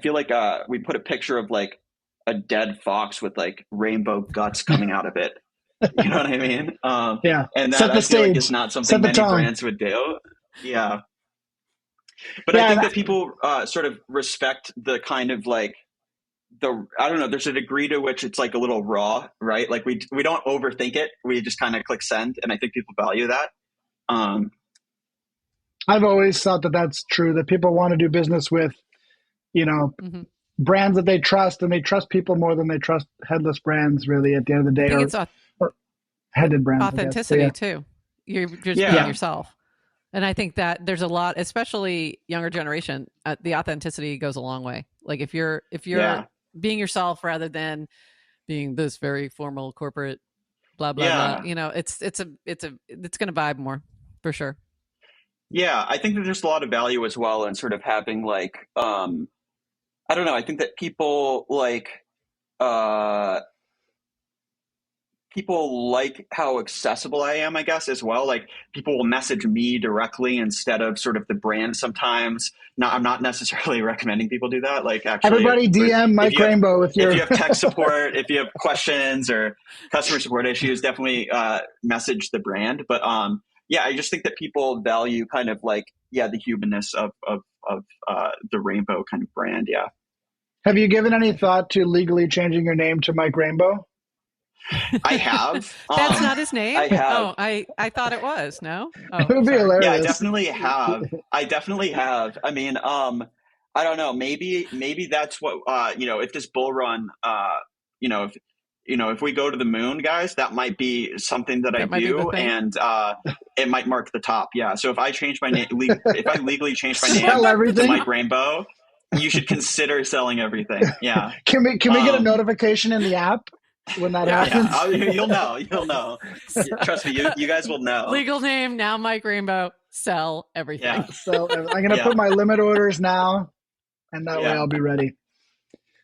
feel like we put a picture of like a dead fox with like rainbow guts coming out of it. You know what I mean? And that I feel like is not something many brands would do. Yeah. But I think that people sort of respect the kind of like I don't know, there's a degree to which it's like a little raw, right? Like we don't overthink it. We just kind of click send. And I think people value that. I've always thought that that's true, that people want to do business with, brands that they trust, and they trust people more than they trust headless brands really at the end of the day. Or headed brands. Authenticity too. You're just being yourself. And I think that there's a lot, especially younger generation, the authenticity goes a long way. Like if you're being yourself rather than being this very formal corporate blah blah blah, it's going to vibe more for sure. Yeah, I think that there's a lot of value as well in sort of having like I don't know, I think that people like how accessible I am, I guess, as well. Like people will message me directly instead of sort of the brand sometimes. Now, I'm not necessarily recommending people do that. Like actually, everybody DM Mike Rainbow if you have tech support, if you have questions or customer support issues, definitely message the brand. But I just think that people value kind of like the humanness of the Rainbow kind of brand. Yeah. Have you given any thought to legally changing your name to Mike Rainbow? I have. That's not his name? I have. Oh, I thought it was. No? Oh, it would be hilarious. Yeah, I definitely have. I mean, I don't know. Maybe that's what, if this bull run, if we go to the moon, guys, that might be something that I do. And it might mark the top. Yeah. So if I change my name, if I legally change my name to Mike Rainbow, you should consider selling everything. Yeah. Can we get a notification in the app when that happens? Yeah. You'll know. Trust me, you guys will know. Legal name now, Mike Rainbow. Sell everything. Yeah. So I'm going to put my limit orders now, and that way I'll be ready.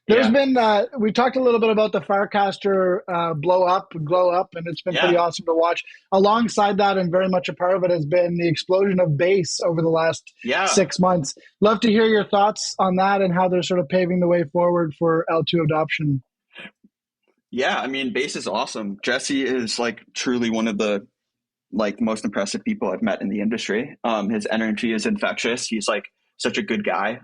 There's been, we talked a little bit about the Farcaster glow up, and it's been pretty awesome to watch. Alongside that, and very much a part of it, has been the explosion of Base over the last 6 months. Love to hear your thoughts on that and how they're sort of paving the way forward for L2 adoption. Yeah, I mean, Base is awesome. Jesse is like truly one of the like most impressive people I've met in the industry. His energy is infectious. He's like such a good guy.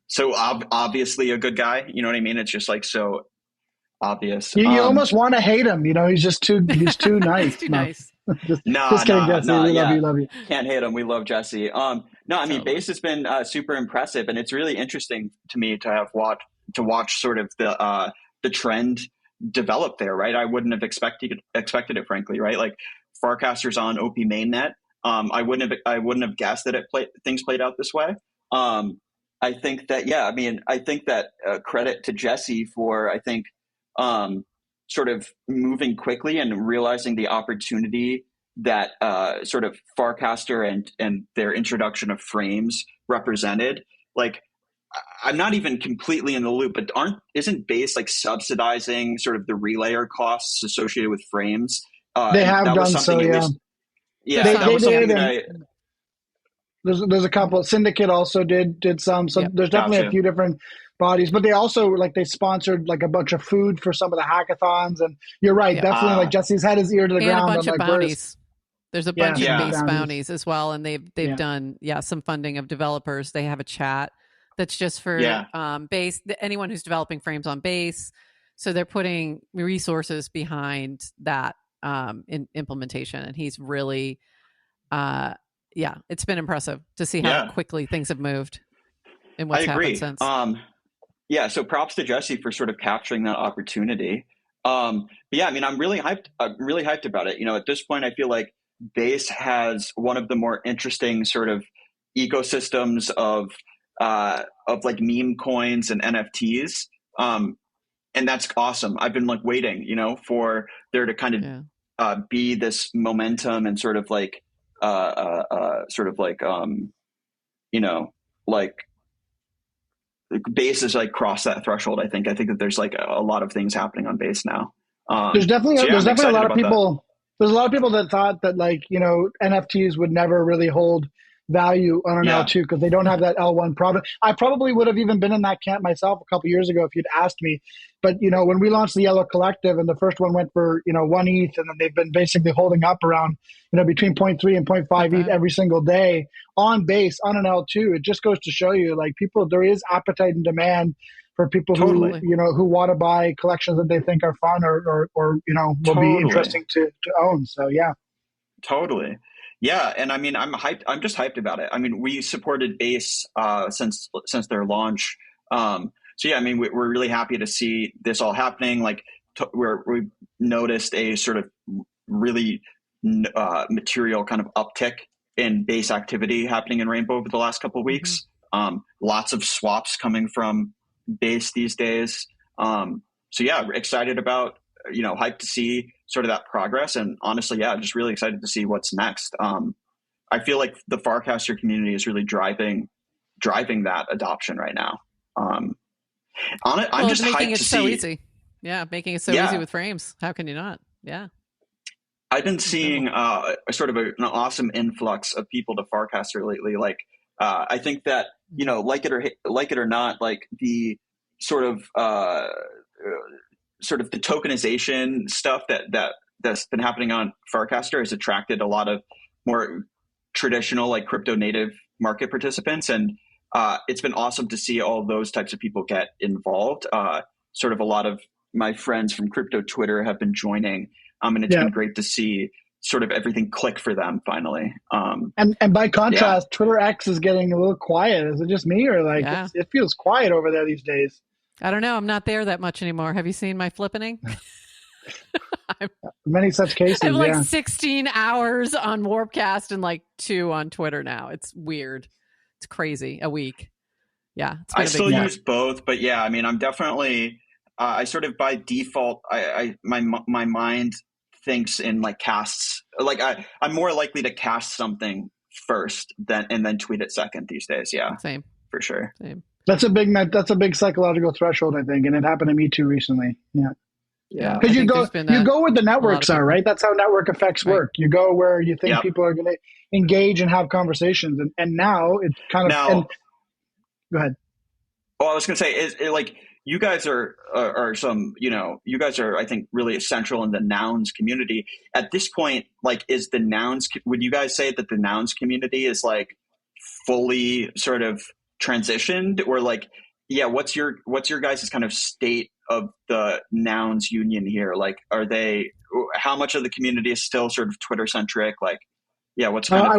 So obviously a good guy, you know what I mean? It's just like so obvious. You almost want to hate him, he's just too nice. He's too nice. Just kidding, Jesse. We love you. Can't hate him. We love Jesse. Base has been super impressive, and it's really interesting to me to watch sort of the trend develop there, right? I wouldn't have expected it, frankly, right? Like Farcaster's on OP mainnet. I wouldn't have guessed that things played out this way. I think that, credit to Jesse for, sort of moving quickly and realizing the opportunity that sort of Farcaster and their introduction of frames represented. Like, I'm not even completely in the loop, but isn't Base like subsidizing sort of the relayer costs associated with frames? They have that was done something so, yeah. Yeah, that was something that there's a couple. Syndicate also did some. So there's definitely a few different bodies, but they also they sponsored like a bunch of food for some of the hackathons. And you're right, definitely like Jesse's had his ear to the ground. And a bunch of bounties. There's a bunch of Base bounties as well, and they've done some funding of developers. They have a chat that's just for Base, anyone who's developing frames on Base. So they're putting resources behind that in implementation, and he's really it's been impressive to see how quickly things have moved and what's happened since. So props to Jesse for sort of capturing that opportunity. But yeah, I mean, I'm really hyped about it. At this point, I feel like Base has one of the more interesting sort of ecosystems of like meme coins and NFTs. And that's awesome. I've been like waiting, for there to kind of be this momentum and sort of like Base is like cross that threshold. I think that there's like a lot of things happening on Base now. There's definitely a lot of people. There's a lot of people that thought that NFTs would never really hold value on an L2 because they don't have that L1 product. I probably would have even been in that camp myself a couple years ago if you'd asked me. But when we launched the Yellow Collective and the first one went for 1 ETH, and then they've been basically holding up around between 0.3 and 0.5 ETH every single day on Base on an L2. It just goes to show you there is appetite and demand for people who want to buy collections that they think are fun or will be interesting to own. So yeah. Totally. Yeah, and I mean, I'm hyped. I'm just hyped about it. I mean, we supported Base since their launch. So yeah, I mean, we're really happy to see this all happening. Like, we noticed a sort of really material kind of uptick in Base activity happening in Rainbow over the last couple of weeks. Lots of swaps coming from Base these days. So yeah, we're excited about. Hyped to see sort of that progress, and honestly, just really excited to see what's next. I feel like the Farcaster community is really driving that adoption right now. I'm just making hyped it to so see. Easy. Yeah, making it so easy with frames. How can you not? Yeah. I've been seeing sort of an awesome influx of people to Farcaster lately. Like, I think that like it or not, like the sort of the tokenization stuff that's been happening on Farcaster has attracted a lot of more traditional like crypto native market participants, and it's been awesome to see all those types of people get involved. Sort of a lot of my friends from crypto Twitter have been joining, and it's been great to see sort of everything click for them finally. And by contrast, Twitter X is getting a little quiet. Is it just me, or it feels quiet over there these days? I don't know. I'm not there that much anymore. Have you seen my flippening? Many such cases. I have 16 hours on Warpcast and 2 on Twitter now. It's weird. It's crazy. A week. Yeah. I still use both, but yeah, I mean, I'm definitely, I sort of by default, my mind thinks in casts. I'm more likely to cast something first and then tweet it second these days. Yeah. Same. For sure. Same. That's a big psychological threshold, I think, and it happened to me too recently. Yeah, because you go where the networks are, right? That's how network effects work. You go where you think people are going to engage and have conversations, and now it's kind of. Go ahead. Well, I was going to say, you guys are some, you guys are, I think, really essential in the Nouns community. At this point, is the Nouns? Would you guys say that the Nouns community is fully sort of transitioned, or what's your guys' kind of state of the Nouns union here? How much of the community is still sort of Twitter centric? What's kind of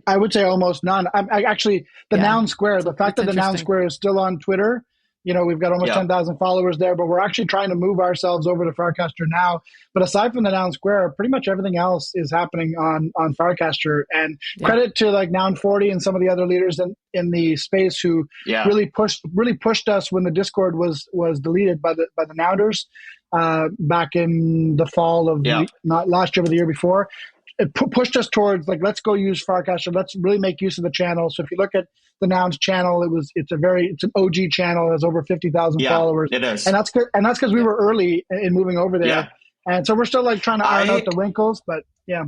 I would say almost none. I actually the Noun Square, the fact that the Noun Square is still on Twitter, we've got almost 10,000 followers there, but we're actually trying to move ourselves over to Farcaster now. But aside from the Noun Square, pretty much everything else is happening on Farcaster. And credit to Noun 40 and some of the other leaders in the space who really pushed us when the Discord was deleted by the Nounders. back in the fall of not last year, but the year before. It pushed us towards like, let's go use Farcaster. Let's really make use of the channel. So if you look at the Nouns channel, it's an OG channel. It has over 50,000 followers. It is. And that's because we were early in moving over there. Yeah. And so we're still like trying to iron out the wrinkles, but yeah.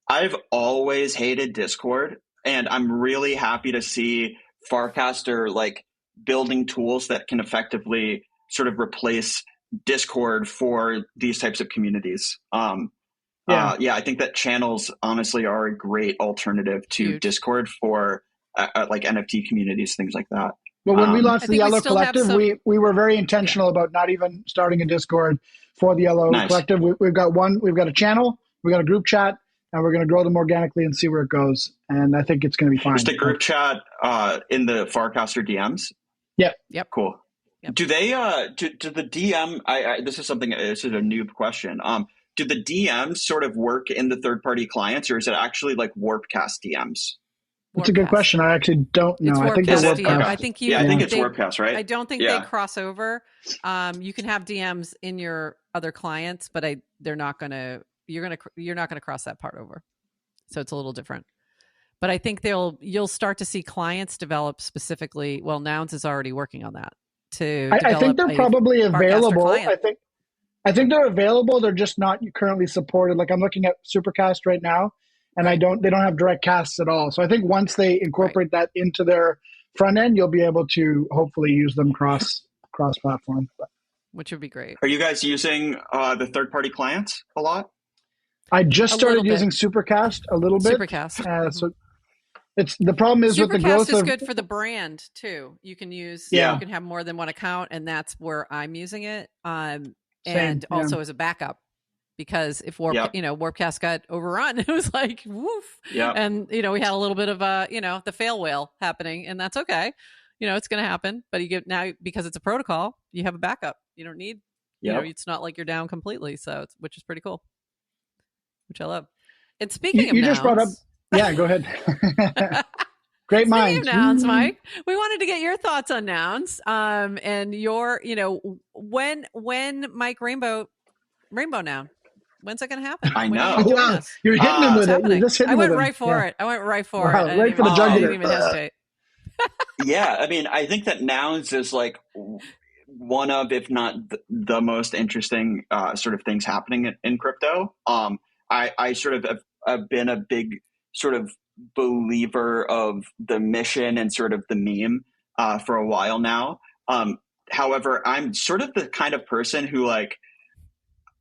I've always hated Discord, and I'm really happy to see Farcaster like building tools that can effectively sort of replace Discord for these types of communities. I think that channels honestly are a great alternative to Discord for like NFT communities, things like that. Well, when we launched the Yellow Collective, we were very intentional about not even starting a Discord for the Yellow Collective. We've got a channel, we've got a group chat, and we're going to grow them organically and see where it goes. And I think it's going to be fine. Just a group chat in the Farcaster DMs. Yep. Cool. Yep. Do they do the DM? This is a noob question. Do the DMs sort of work in the third-party clients, or is it actually like Warpcast DMs? That's a good question. I actually don't know. I think it's Warpcast. I think it's Warpcast, right? I don't think they cross over. You can have DMs in your other clients, but you're not going to cross that part over. So it's a little different. But I think you'll start to see clients develop specifically. Well, Nouns is already working on that. I think they're probably available. I think they're available. They're just not currently supported. Like I'm looking at Supercast right now, and they don't have direct casts at all. So I think once they incorporate that into their front end, you'll be able to hopefully use them cross platform. Which would be great. Are you guys using the third party clients a lot? I just started using Supercast a little bit. Supercast. So the problem is with the growth Supercast is good for the brand too. You can use you can have more than one account, and that's where I'm using it. And also as a backup, because if Warpcast got overrun, it was like woof. Yeah. And we had a little bit of the fail whale happening, and that's okay. It's going to happen, but now because it's a protocol, you have a backup. You don't need it's not like you're down completely. So which is pretty cool, which I love. And speaking of you Nouns, just brought up. Yeah, go ahead. Great minds. Speaking of Nouns, Mike, we wanted to get your thoughts on Nouns. And your, when Mike Rainbow Noun, when's that going to happen? I know. Oh, wow. You're hitting him with it. You're just hitting I went with right for it. I went right for it. Right for the jugular. I didn't even hesitate. Yeah, I mean, I think that Nouns is like one of, if not the most interesting sort of things happening in crypto. I sort of have been a big sort of believer of the mission and sort of the meme for a while now. However, I'm sort of the kind of person who like,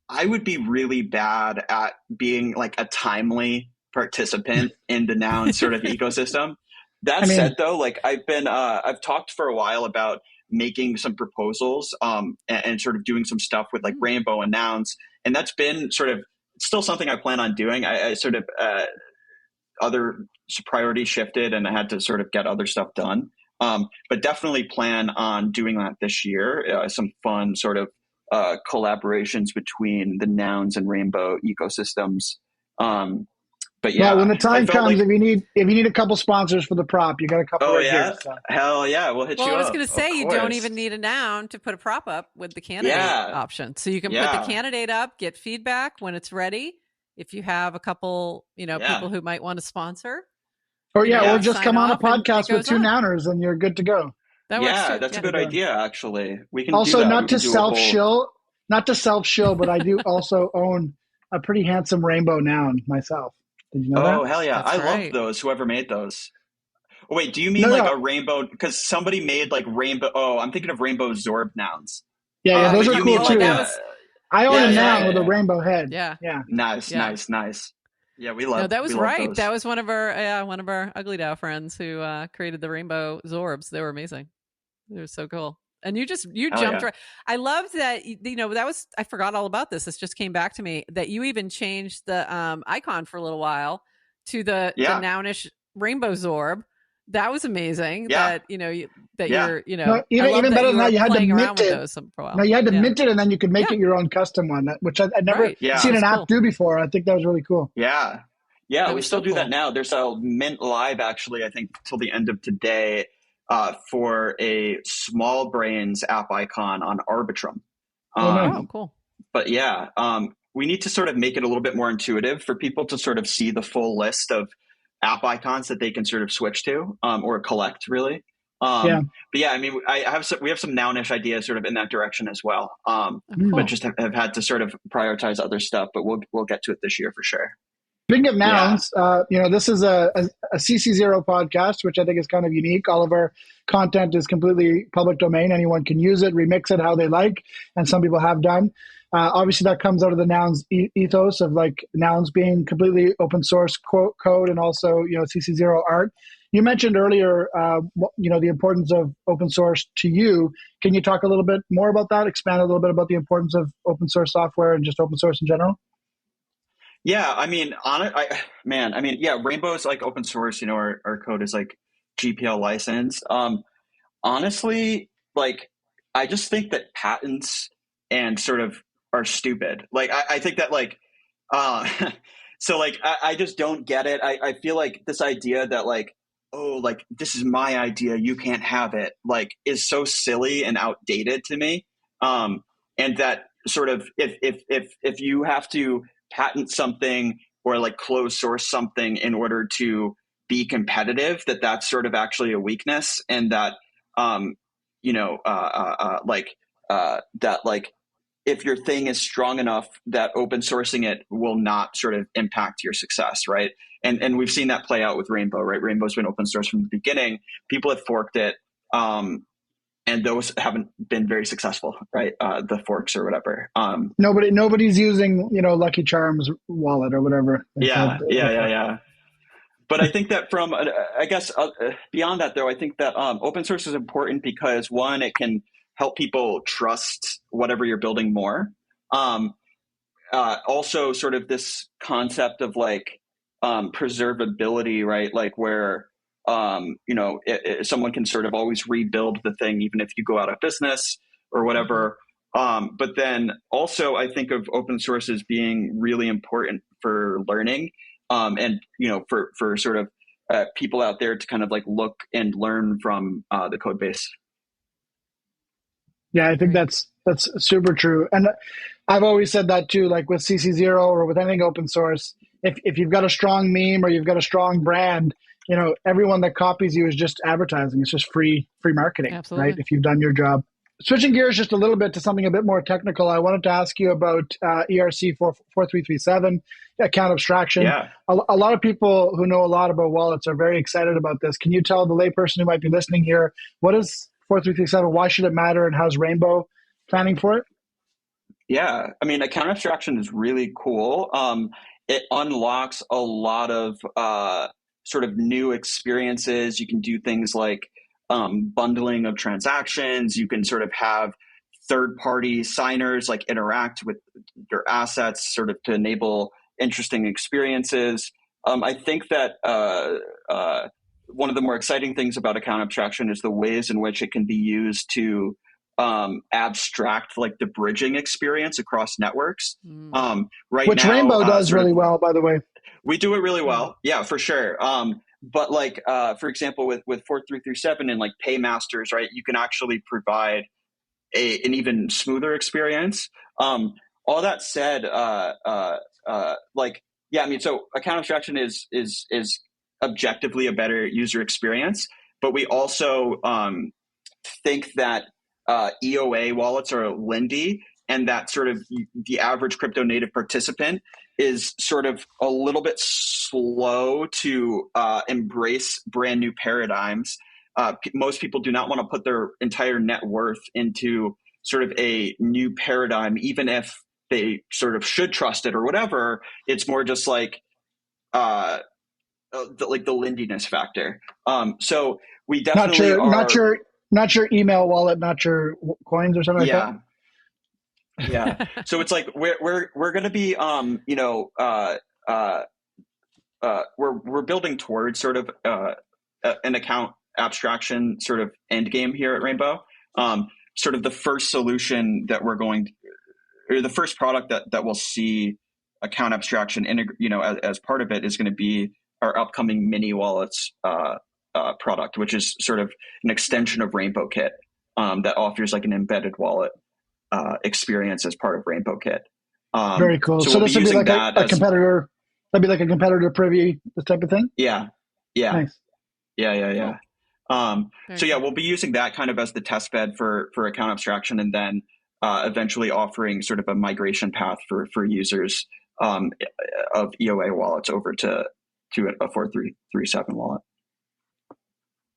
I would be really bad at being like a timely participant in the Nouns sort of ecosystem. That said, though, like I've talked for a while about making some proposals and sort of doing some stuff with like Rainbow and Nouns, and that's been sort of still something I plan on doing. I sort of other priorities shifted, and I had to sort of get other stuff done. But definitely plan on doing that this year. Some fun sort of collaborations between the Nouns and Rainbow ecosystems. But yeah, when the time comes, if you need a couple sponsors for the prop, you got a couple. Here, so. Hell yeah, we'll hit you up. Well, I was going to say you don't even need a noun to put a prop up with the candidate option, so you can put the candidate up, get feedback when it's ready. If you have a couple, people who might want to sponsor, or just come on a podcast with two nouners, and you're good to go. That's a good idea. Actually, we can also do that. not to self shill, but I do also own a pretty handsome rainbow noun myself. Did you know that? Oh, hell yeah. I love those, whoever made those. Oh, wait, do you mean a rainbow? Because somebody made like rainbow. Oh, I'm thinking of rainbow Zorb nouns. Yeah, those are cool too. I own a noun with a rainbow head. Yeah. Nice. Yeah, we love. No, that was right. Those. That was one of our Ugly DAO friends who created the rainbow Zorbs. They were amazing. They were so cool. And you jumped right. I loved that. That was, I forgot all about this. This just came back to me that you even changed the icon for a little while to the nounish rainbow Zorb. That was amazing. Yeah. You're, even better than that, you had to mint it. No, you had to mint it, and then you could make it your own custom one, which I'd never seen an app do before. I think that was really cool. Yeah. We still do that now. There's a mint live, actually, I think till the end of today, for a small brains app icon on Arbitrum. Cool. but yeah, we need to sort of make it a little bit more intuitive for people to sort of see the full list of app icons that they can sort of switch to, or collect really. Yeah. But yeah, I mean, we have some nounish ideas sort of in that direction as well. Oh, But cool. just have had to sort of prioritize other stuff, but we'll get to it this year for sure. Speaking of Yeah. nouns, this is a CC0 podcast, which I think is kind of unique. All of our content is completely public domain. Anyone can use it, remix it how they like, and some people have done. Obviously, that comes out of the nouns ethos of like nouns being completely open source code and also CC0 art. You mentioned earlier, the importance of open source to you. Can you talk a little bit more about that? Expand a little bit about the importance of open source software and just open source in general? Yeah, I mean, yeah, Rainbow's like open source. Our code is like GPL licensed. Honestly, like, I just think that patents and sort of are stupid. Like, I think that like, uh, so like, I just don't get it. I feel like this idea that like, oh, like this is my idea, you can't have it, like, is so silly and outdated to me. And that sort of if you have to patent something or like close source something in order to be competitive, that's sort of actually a weakness, and that um, that like if your thing is strong enough that open sourcing it will not sort of impact your success, right? And we've seen that play out with Rainbow, right? Rainbow's been open source from the beginning. People have forked it, and those haven't been very successful, right? The forks or whatever. Nobody's using Lucky Charms wallet or whatever. Yeah. But I think that I guess beyond that, though, I think that open source is important because one, it can help people trust whatever you're building more. Also, sort of this concept of like preservability, right? Like where someone can sort of always rebuild the thing, even if you go out of business or whatever. But then also, I think of open source as being really important for learning. And for sort of people out there to kind of like look and learn from the code base. Yeah, I think that's super true. And I've always said that too, like with CC0 or with anything open source, if you've got a strong meme or you've got a strong brand, everyone that copies you is just advertising. It's just free marketing, Absolutely. right? If you've done your job. Switching gears just a little bit to something a bit more technical, I wanted to ask you about ERC 4337, account abstraction. Yeah. A lot of people who know a lot about wallets are very excited about this. Can you tell the layperson who might be listening here, what is 4337? Why should it matter? And how's Rainbow planning for it? Yeah. I mean, account abstraction is really cool. It unlocks a lot of sort of new experiences. You can do things like bundling of transactions. You can sort of have third-party signers like interact with your assets sort of to enable interesting experiences. I think that one of the more exciting things about account abstraction is the ways in which it can be used to abstract like the bridging experience across networks. Right Which now, Rainbow does really well, by the way. We do it really well. Yeah, for sure. But like, for example, with 4337 and like paymasters, right, you can actually provide an even smoother experience. All that said, like, yeah, I mean, so account abstraction is objectively a better user experience, but we also think that EOA wallets are Lindy, and that sort of the average crypto native participant is sort of a little bit slow to embrace brand new paradigms. Most people do not want to put their entire net worth into sort of a new paradigm, even if they sort of should trust it or whatever. It's more just like the lindiness factor. So we definitely not your email wallet, not your coins or something like that. Yeah. So it's like we're going to be we're building towards sort of an account abstraction sort of end game here at Rainbow. Sort of the first solution that or the first product that will see account abstraction as part of it is going to be our upcoming mini wallets product, which is sort of an extension of Rainbow Kit that offers like an embedded wallet. experience as part of Rainbow Kit. Very cool. So we'll this would be like a as, competitor. That'd be like a competitor privy, this type of thing. Yeah. Nice. Yeah. So cool. we'll be using that kind of as the test bed for account abstraction, and then eventually offering sort of a migration path for users of EOA wallets over to a 4337 wallet.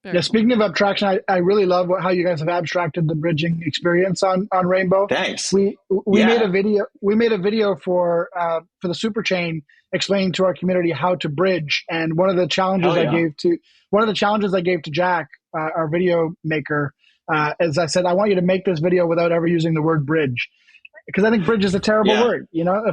Very Speaking of abstraction, I really love how you guys have abstracted the bridging experience on Rainbow. Thanks. We made a video. We made a video for the super chain explaining to our community how to bridge. And one of the challenges I gave to Jack, our video maker, is I said, I want you to make this video without ever using the word bridge. Because I think bridge is a terrible word,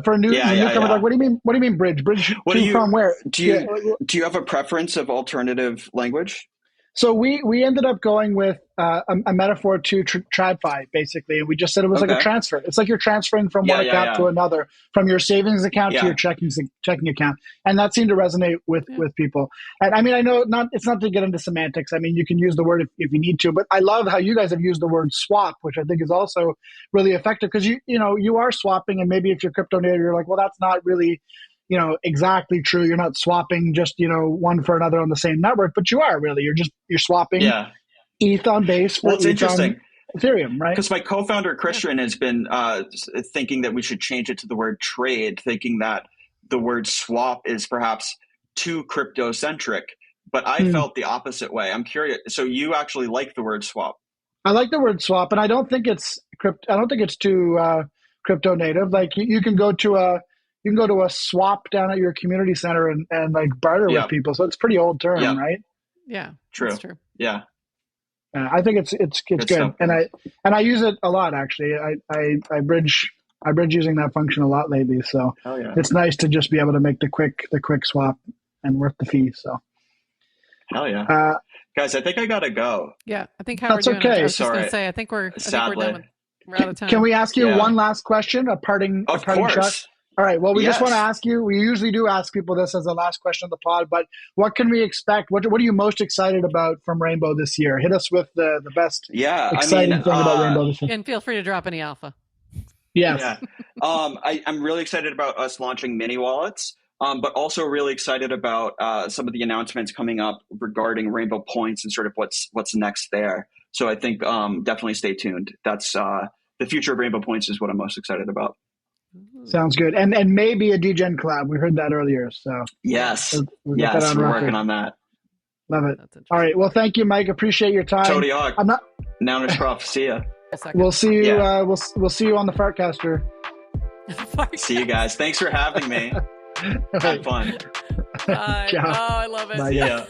for a newcomer. Like, what do you mean bridge? Bridge from where? Do you have a preference of alternative language? So we ended up going with a metaphor to TradFi, basically. And we just said it was like a transfer. It's like you're transferring from one account to another, from your savings account to your checking account. And that seemed to resonate with people. And I mean, I know it's not to get into semantics. I mean, you can use the word if you need to, but I love how you guys have used the word swap, which I think is also really effective, because you are swapping, and maybe if you're crypto native, you're like, well, that's not really exactly true. You're not swapping just, one for another on the same network, but you are really. You're swapping ETH on Base for it's interesting. Ethereum, right? Because my co-founder, Christian, has been thinking that we should change it to the word trade, thinking that the word swap is perhaps too crypto-centric. But I felt the opposite way. I'm curious. So you actually like the word swap? I like the word swap, and I don't think it's too crypto native. Like you can go to a swap down at your community center and like barter with people. So it's a pretty old term, right? Yeah, true. That's true. Yeah, I think it's good, and I use it a lot actually. I bridge using that function a lot lately. So it's nice to just be able to make the quick swap and worth the fee. So hell yeah, guys, I think I gotta go. Yeah, I think how that's we're doing. okay. I was just gonna say, I think we're done. We're out of time. Can we ask you one last question? A parting shot? All right. Well, we just want to ask you, we usually do ask people this as the last question of the pod, but what can we expect? What are you most excited about from Rainbow this year? Hit us with the best exciting thing about Rainbow this year. And feel free to drop any alpha. Yes. Yeah. I'm really excited about us launching mini wallets, but also really excited about some of the announcements coming up regarding Rainbow Points and sort of what's next there. So I think definitely stay tuned. That's the future of Rainbow Points is what I'm most excited about. Sounds good. And maybe a DGen collab. We heard that earlier. So yes, we're working on that. Love it. All right. Well, thank you, Mike. Appreciate your time. Tony Hawk. Nounish Prof. See ya. We'll see you. We'll see you on the Fartcaster. See you guys. Thanks for having me. Have fun. Bye. Oh, I love it. Bye, see ya.